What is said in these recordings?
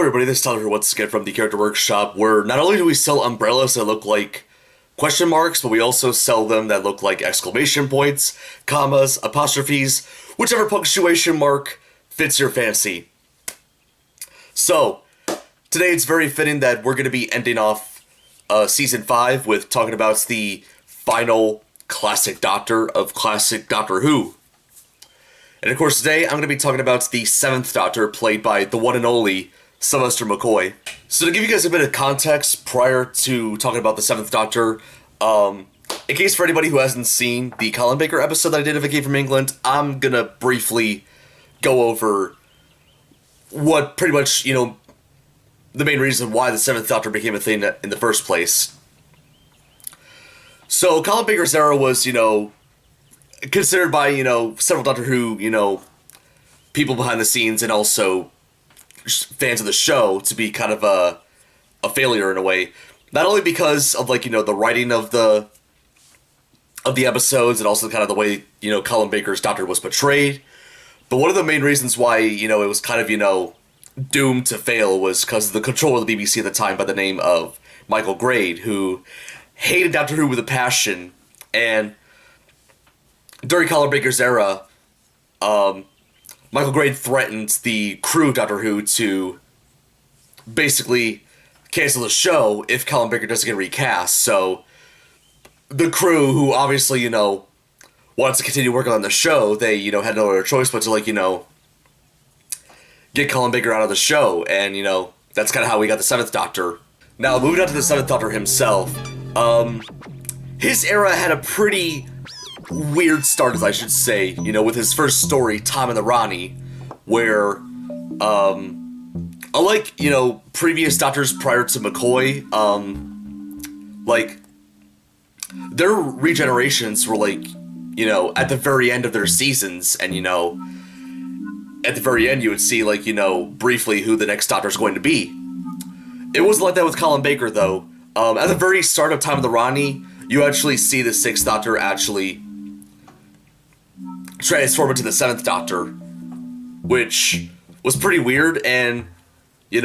everybody, this is Tyler here once again from the Character Workshop, where not only do we sell umbrellas that look like question marks, but we also sell them that look like exclamation points, commas, apostrophes, whichever punctuation mark fits your fancy. So, today it's very fitting that we're going to be ending off Season 5 with talking about the final classic Doctor of classic Doctor Who. And of course today I'm going to be talking about the 7th Doctor, played by the one and only Sylvester McCoy. So to give you guys a bit of context prior to talking about the 7th Doctor, in case for anybody who hasn't seen the Colin Baker episode that I did of A Came from England, I'm going to briefly go over what pretty much, the main reason why the 7th Doctor became a thing in the first place. So Colin Baker's era was, considered by, several Doctor Who, people behind the scenes and also fans of the show to be kind of a failure in a way. Not only because of, the writing of the episodes and also kind of the way, Colin Baker's Doctor was portrayed, but one of the main reasons why, it was kind of, doomed to fail was because of the control of the BBC at the time by the name of Michael Grade, who hated Doctor Who with a passion. And during Colin Baker's era, Michael Grade threatened the crew of Doctor Who to basically cancel the show if Colin Baker doesn't get recast. So the crew, who obviously, wanted to continue working on the show, they, had no other choice but to, get Colin Baker out of the show. And, that's kind of how we got the 7th Doctor. Now, moving on to the 7th Doctor himself, his era had a pretty weird start, as I should say, with his first story, Tom and the Rani, where, unlike, previous Doctors prior to McCoy, their regenerations were, at the very end of their seasons, and, at the very end you would see, briefly who the next Doctor's going to be. It wasn't like that with Colin Baker, though. At the very start of Time of the Rani, you actually see the 6th Doctor actually transform into the 7th Doctor, which was pretty weird, and, it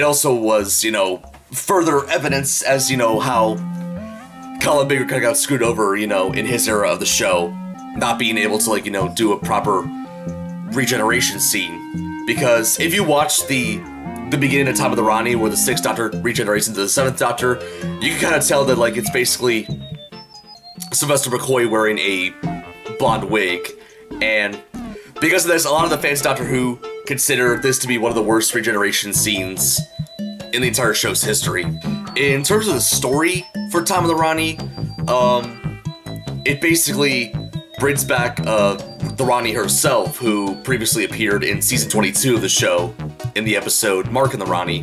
also was, further evidence as, how Colin Baker kind of got screwed over, in his era of the show, not being able to, do a proper regeneration scene. Because if you watch the beginning of Time of the Rani, where the 6th Doctor regenerates into the 7th Doctor, you can kind of tell that, it's basically Sylvester McCoy wearing a blonde wig. And because of this, a lot of the fans of Doctor Who consider this to be one of the worst regeneration scenes in the entire show's history. In terms of the story for Time of the Rani, it basically brings back the Rani herself, who previously appeared in season 22 of the show in the episode Mark and the Rani,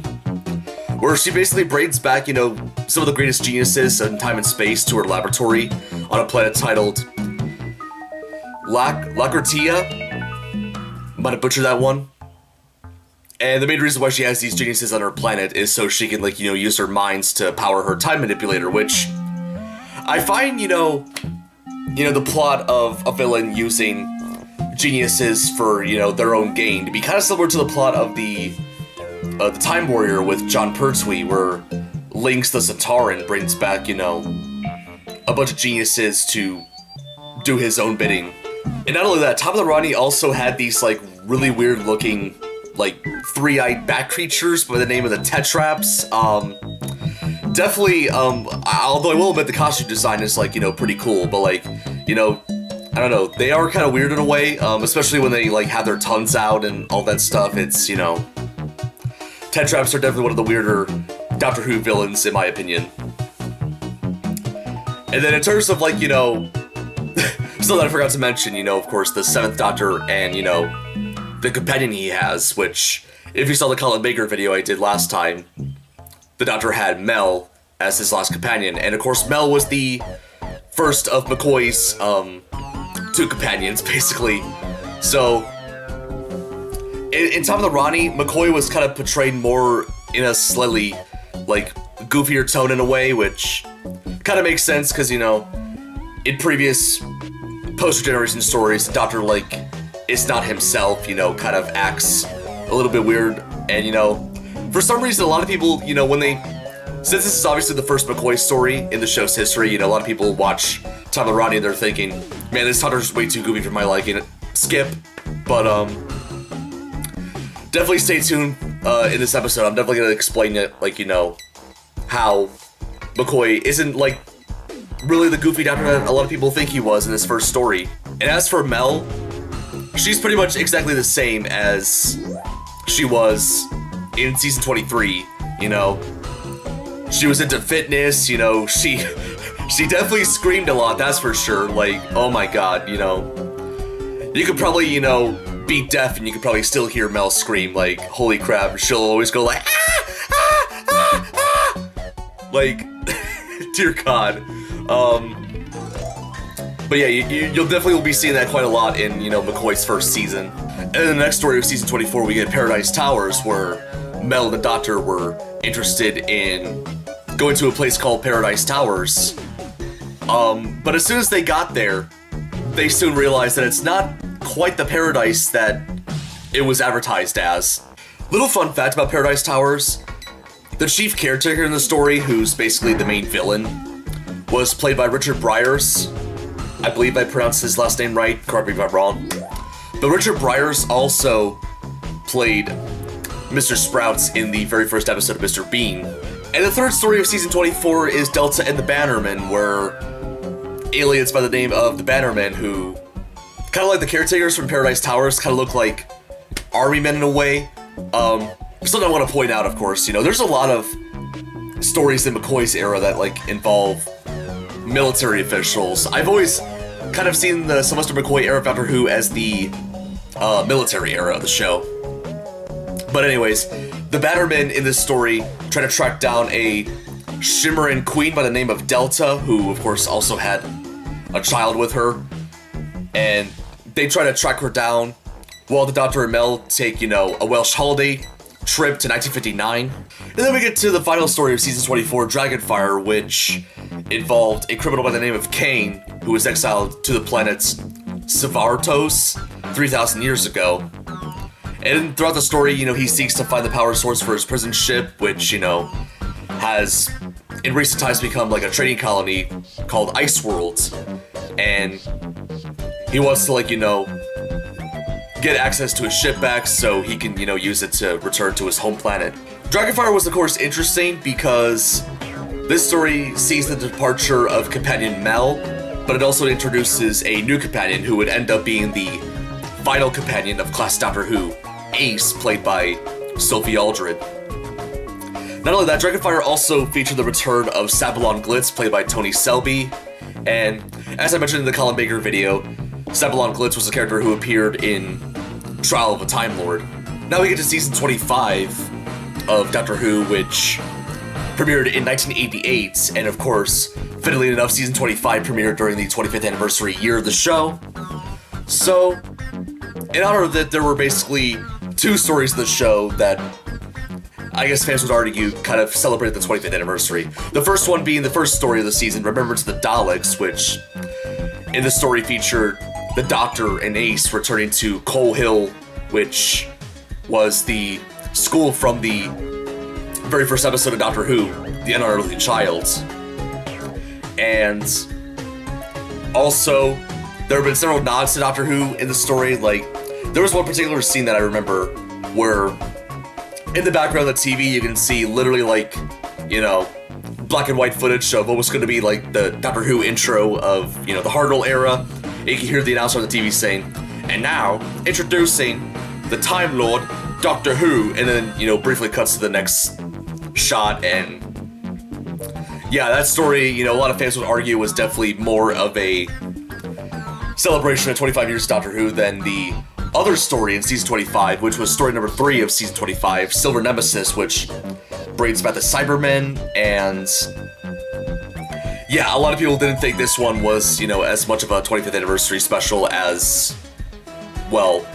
where she basically brings back, some of the greatest geniuses in time and space to her laboratory on a planet titled Lacertia. Might have butchered that one. And the main reason why she has these geniuses on her planet is so she can, use her minds to power her time manipulator, which I find, the plot of a villain using geniuses for, their own gain to be kind of similar to the plot of the Time Warrior with Jon Pertwee, where Lynx the Centauran brings back, a bunch of geniuses to do his own bidding. And not only that, Tom of the Rani also had these, really weird looking, three-eyed bat creatures by the name of the Tetraps. Definitely, although I will admit the costume design is, pretty cool, but, I don't know, they are kind of weird in a way, especially when they, have their tongues out and all that stuff. It's, Tetraps are definitely one of the weirder Doctor Who villains, in my opinion. And then in terms of, something that I forgot to mention, of course, the 7th Doctor and, the companion he has, which, if you saw the Colin Baker video I did last time, the Doctor had Mel as his last companion, and of course Mel was the first of McCoy's, 2 companions, basically. So, in Time of the Rani, McCoy was kind of portrayed more in a slightly, goofier tone in a way, which kind of makes sense, because, in previous post-regeneration stories, the Doctor, is not himself, kind of acts a little bit weird. And, you know, for some reason, a lot of people, you know, since this is obviously the first McCoy story in the show's history, you know, a lot of people watch Tom and Rodney and they're thinking, man, this Hunter's way too goofy for my liking. Skip. But, definitely stay tuned in this episode. I'm definitely going to explain it, like, you know, how McCoy isn't, like, really the goofy doctor that a lot of people think he was in his first story. And as for Mel, she's pretty much exactly the same as she was in season 23, you know. She was into fitness, you know, she definitely screamed a lot, that's for sure. Like, oh my god, you know. You could probably, you know, be deaf and you could probably still hear Mel scream, like, holy crap. She'll always go like, ah, ah, ah, ah. Like, dear god. But yeah, you'll definitely be seeing that quite a lot in, you know, McCoy's first season. And in the next story of season 24, we get Paradise Towers, where Mel and the Doctor were interested in going to a place called Paradise Towers. But as soon as they got there, they soon realized that it's not quite the paradise that it was advertised as. Little fun fact about Paradise Towers, the chief caretaker in the story, who's basically the main villain, was played by Richard Briers. I believe I pronounced his last name right, correct me if I'm wrong. But Richard Briers also played Mr. Sprouts in the very first episode of Mr. Bean. And the third story of season 24 is Delta and the Bannermen, where aliens by the name of the Bannermen, who, kind of like the caretakers from Paradise Towers, kind of look like army men in a way. Something I want to point out, of course, you know, there's a lot of stories in McCoy's era that, like, involve military officials. I've always kind of seen the Sylvester McCoy era of Doctor Who as the military era of the show. But anyways, the Bannermen in this story try to track down a Shimmering queen by the name of Delta, who of course also had a child with her. And they try to track her down while the Doctor and Mel take, you know, a Welsh holiday trip to 1959. And then we get to the final story of season 24, Dragonfire, which involved a criminal by the name of Kane, who was exiled to the planet Savartos 3,000 years ago. And throughout the story, you know, he seeks to find the power source for his prison ship, which, you know, has in recent times become like a trading colony called Ice Worlds. And he wants to, like, you know, get access to his ship back so he can, you know, use it to return to his home planet. Dragonfire was, of course, interesting because this story sees the departure of companion Mel, but it also introduces a new companion who would end up being the final companion of classic Doctor Who, Ace, played by Sophie Aldred. Not only that, Dragonfire also featured the return of Sabalon Glitz, played by Tony Selby, and as I mentioned in the Colin Baker video, Sabalon Glitz was a character who appeared in Trial of a Time Lord. Now we get to season 25 of Doctor Who, which premiered in 1988, and of course, fittingly enough, season 25 premiered during the 25th anniversary year of the show. So, in honor of that, there were basically two stories of the show that I guess fans would argue kind of celebrated the 25th anniversary. The first one being the first story of the season, Remembrance of the Daleks, which in the story featured the Doctor and Ace returning to Coal Hill, which was the school from the very first episode of Doctor Who, The Unearthly Child. And also, there have been several nods to Doctor Who in the story. Like, there was one particular scene that I remember where in the background of the TV you can see literally, like, you know, black and white footage of what was going to be like the Doctor Who intro of, you know, the Hartnell era. And you can hear the announcer on the TV saying, "And now, introducing the Time Lord, Doctor Who," and then, you know, briefly cuts to the next shot. And yeah, that story, you know, a lot of fans would argue was definitely more of a celebration of 25 years of Doctor Who than the other story in season 25, which was story number 3 of season 25, Silver Nemesis, which brings back the Cybermen. And yeah, a lot of people didn't think this one was, you know, as much of a 25th anniversary special as, well,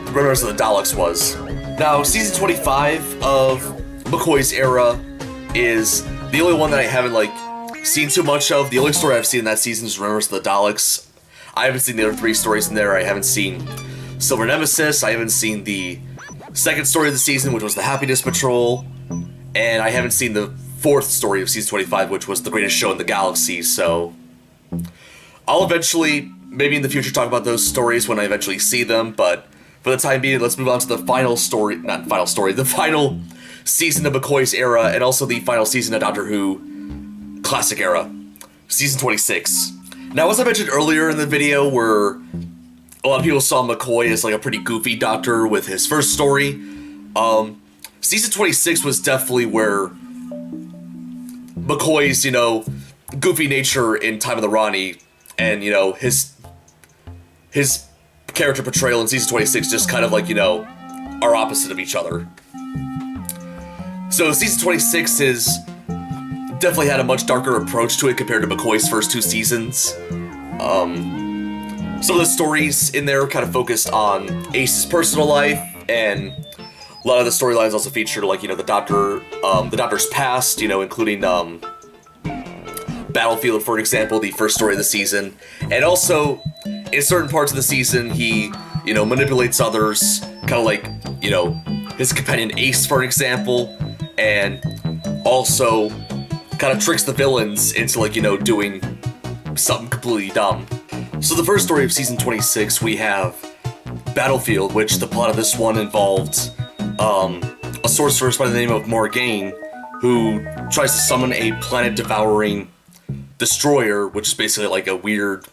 Remembrance of the Daleks was. Now, season 25 of McCoy's era is the only one that I haven't, like, seen too much of. The only story I've seen in that season is Remembrance of the Daleks. I haven't seen the other 3 stories in there. I haven't seen Silver Nemesis. I haven't seen the second story of the season, which was the Happiness Patrol. And I haven't seen the fourth story of season 25, which was the greatest show in the galaxy. So I'll eventually, maybe in the future, talk about those stories when I eventually see them. But for the time being, let's move on to the final story, the final season of McCoy's era, and also the final season of Doctor Who Classic Era, season 26. Now, as I mentioned earlier in the video, where a lot of people saw McCoy as like a pretty goofy doctor with his first story, season 26 was definitely where McCoy's, goofy nature in Time of the Rani and, his character portrayal in season 26 just kind of like, are opposite of each other. So season 26 is definitely had a much darker approach to it compared to McCoy's first two seasons. Some of the stories in there kind of focused on Ace's personal life, and a lot of the storylines also featured, like, the Doctor's past, including Battlefield, for example, the first story of the season. And also, in certain parts of the season, he, manipulates others, kind of like, his companion Ace, for example, and also kind of tricks the villains into, like, doing something completely dumb. So the first story of season 26, we have Battlefield, which the plot of this one involved a sorceress by the name of Morgaine, who tries to summon a planet-devouring destroyer, which is basically like a weird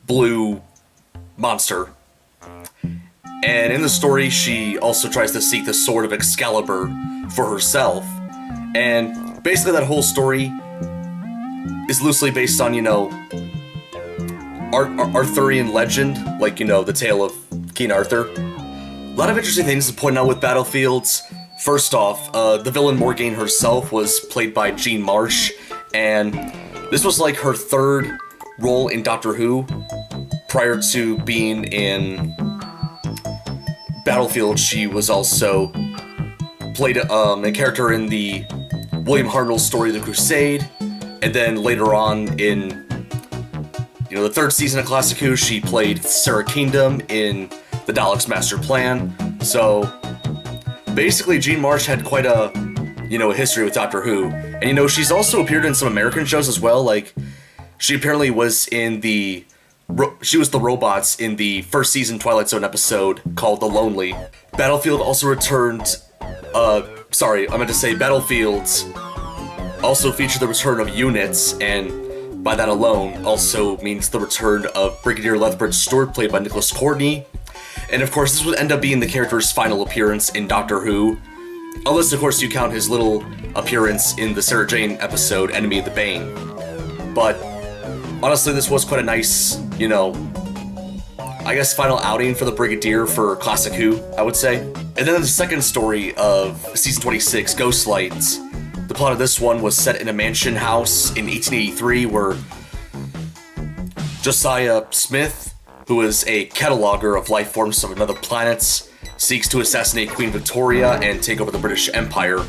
blue monster. And in the story, she also tries to seek the Sword of Excalibur for herself. And basically that whole story is loosely based on, Arthurian legend, like, the tale of King Arthur. A lot of interesting things to point out with Battlefields. First off, the villain Morgaine herself was played by Jean Marsh, and this was like her third role in Doctor Who. Prior to being in Battlefield, she was also played a character in the William Hartnell story, The Crusade, and then later on in the third season of Classic Who, she played Sarah Kingdom in The Daleks' Master Plan. So basically, Jean Marsh had quite a history with Doctor Who. And she's also appeared in some American shows as well. Like, she apparently was she was the robots in the first season Twilight Zone episode called The Lonely. Battlefield also returned, Battlefields also featured the return of units, and by that alone also means the return of Brigadier Lethbridge Stewart, played by Nicholas Courtney. And of course, this would end up being the character's final appearance in Doctor Who, unless of course you count his little appearance in the Sarah Jane episode, Enemy of the Bane. But honestly, this was quite a nice, final outing for the Brigadier for Classic Who, I would say. And then the second story of season 26, Ghostlights. The plot of this one was set in a mansion house in 1883 where Josiah Smith, who is a cataloger of life forms of another planets, seeks to assassinate Queen Victoria and take over the British Empire.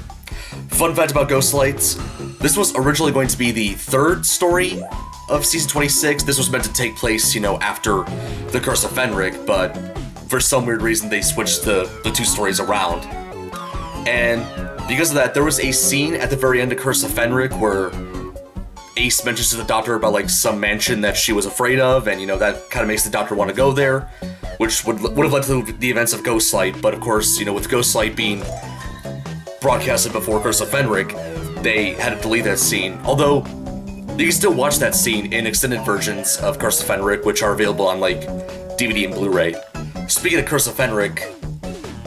Fun fact about Ghostlights, this was originally going to be the third story of season 26. This was meant to take place, after The Curse of Fenric, but for some weird reason they switched the two stories around. And because of that, there was a scene at the very end of Curse of Fenric where Ace mentions to the Doctor about, like, some mansion that she was afraid of, and, that kind of makes the Doctor want to go there, which would have led to the events of Ghostlight. But of course, with Ghostlight being broadcasted before Curse of Fenric, they had to delete that scene. Although, you can still watch that scene in extended versions of Curse of Fenric, which are available on, like, DVD and Blu-ray. Speaking of Curse of Fenric,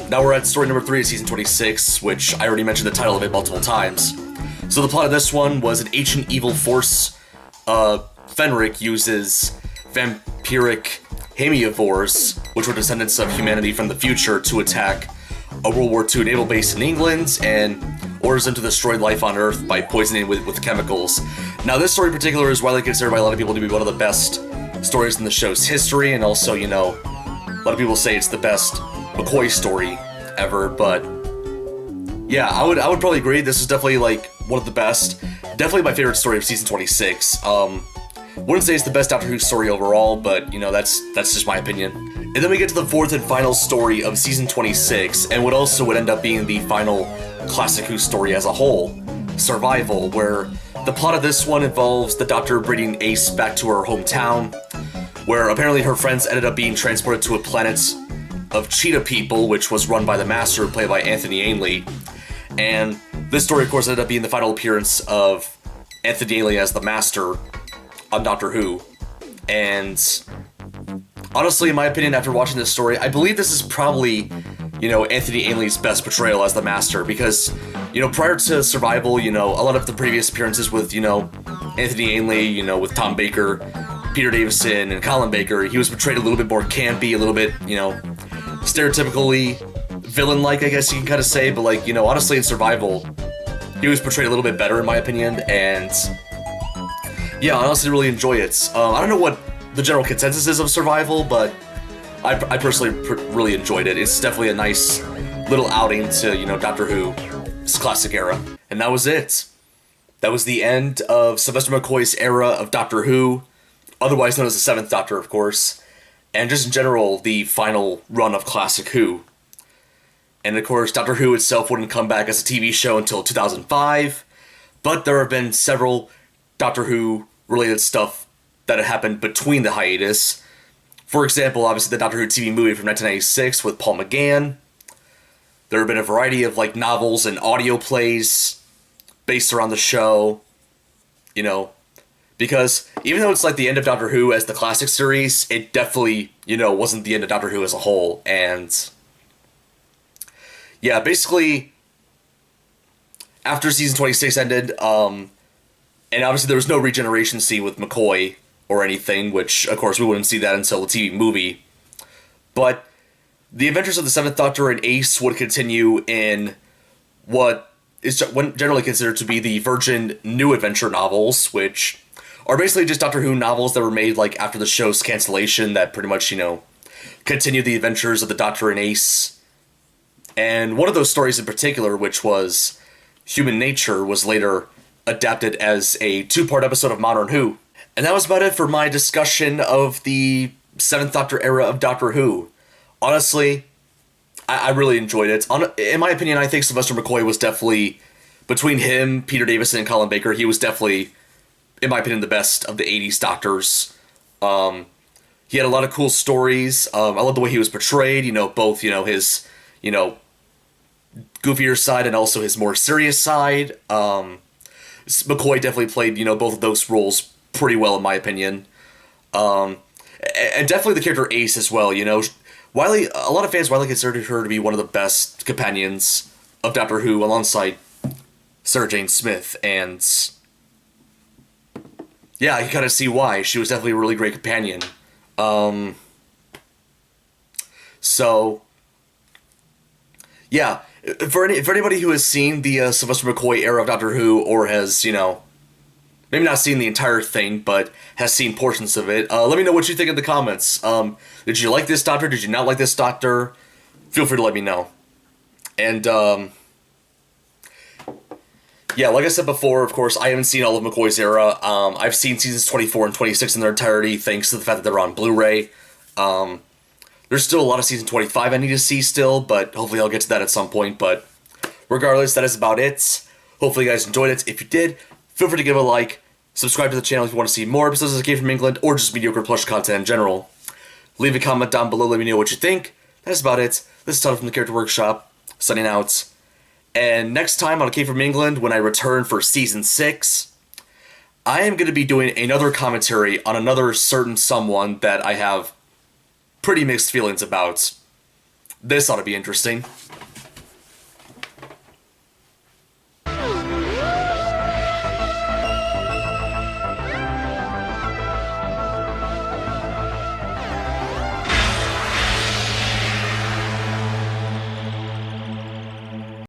now we're at story number 3 of season 26, which I already mentioned the title of it multiple times. So the plot of this one was an ancient evil force. Fenric uses vampiric hemiivores, which were descendants of humanity from the future, to attack a World War II naval base in England, and orders them to destroy life on Earth by poisoning it with chemicals. Now, this story in particular is widely considered by a lot of people to be one of the best stories in the show's history, and also, a lot of people say it's the best McCoy story ever, but yeah, I would probably agree. This is definitely, like, one of the best. Definitely my favorite story of season 26. Wouldn't say it's the best Doctor Who story overall, but, that's just my opinion. And then we get to the fourth and final story of season 26, and what also would end up being the final Classic Who story as a whole, Survival, where the plot of this one involves the Doctor bringing Ace back to her hometown, where apparently her friends ended up being transported to a planet of cheetah people, which was run by the Master, played by Anthony Ainley. And this story, of course, ended up being the final appearance of Anthony Ainley as the Master on Doctor Who. And honestly, in my opinion, after watching this story, I believe this is probably, Anthony Ainley's best portrayal as the Master, because, prior to Survival, a lot of the previous appearances with, Anthony Ainley, with Tom Baker, Peter Davison, and Colin Baker, he was portrayed a little bit more campy, a little bit, stereotypically villain-like, I guess you can kind of say, but, honestly, in Survival, he was portrayed a little bit better, in my opinion, and yeah, I honestly really enjoy it. I don't know what the general consensus is of Survival, but I personally really enjoyed it. It's definitely a nice little outing to, Doctor Who's classic era. And that was it. That was the end of Sylvester McCoy's era of Doctor Who, otherwise known as the Seventh Doctor, of course, and just in general, the final run of Classic Who. And of course, Doctor Who itself wouldn't come back as a TV show until 2005, but there have been several Doctor Who related stuff that had happened between the hiatus. For example, obviously the Doctor Who TV movie from 1996 with Paul McGann. There have been a variety of novels and audio plays based around the show, because even though it's the end of Doctor Who as the classic series, it definitely, wasn't the end of Doctor Who as a whole. And yeah, basically, after season 26 ended, and obviously there was no regeneration scene with McCoy or anything, which, of course, we wouldn't see that until the TV movie. But the adventures of the Seventh Doctor and Ace would continue in what is generally considered to be the Virgin New Adventure novels, which are basically just Doctor Who novels that were made after the show's cancellation that pretty much, continue the adventures of the Doctor and Ace. And one of those stories in particular, which was Human Nature, was later adapted as a 2-part episode of Modern Who. And that was about it for my discussion of the Seventh Doctor era of Doctor Who. Honestly, I really enjoyed it. In my opinion, I think Sylvester McCoy was definitely, between him, Peter Davison, and Colin Baker, he was definitely, in my opinion, the best of the 80s Doctors. He had a lot of cool stories. I love the way he was portrayed, both, his, goofier side and also his more serious side. McCoy definitely played, both of those roles pretty well, in my opinion. And definitely the character Ace as well, Wiley, a lot of fans widely considered her to be one of the best companions of Doctor Who alongside Sarah Jane Smith, and yeah, you kind of see why. She was definitely a really great companion. So, yeah, for anybody who has seen the Sylvester McCoy era of Doctor Who, or has, maybe not seen the entire thing, but has seen portions of it, let me know what you think in the comments. Did you like this Doctor? Did you not like this Doctor? Feel free to let me know. And, yeah, like I said before, of course, I haven't seen all of McCoy's era. I've seen seasons 24 and 26 in their entirety, thanks to the fact that they're on Blu-ray. There's still a lot of season 25 I need to see still, but hopefully I'll get to that at some point. But regardless, that is about it. Hopefully you guys enjoyed it. If you did, feel free to give a like, subscribe to the channel if you want to see more episodes of Escape from England, or just mediocre plush content in general. Leave a comment down below, let me know what you think. That is about it. This is Todd from the Character Workshop, signing out. And next time on Escape from England, when I return for Season 6, I am going to be doing another commentary on another certain someone that I have pretty mixed feelings about. This ought to be interesting.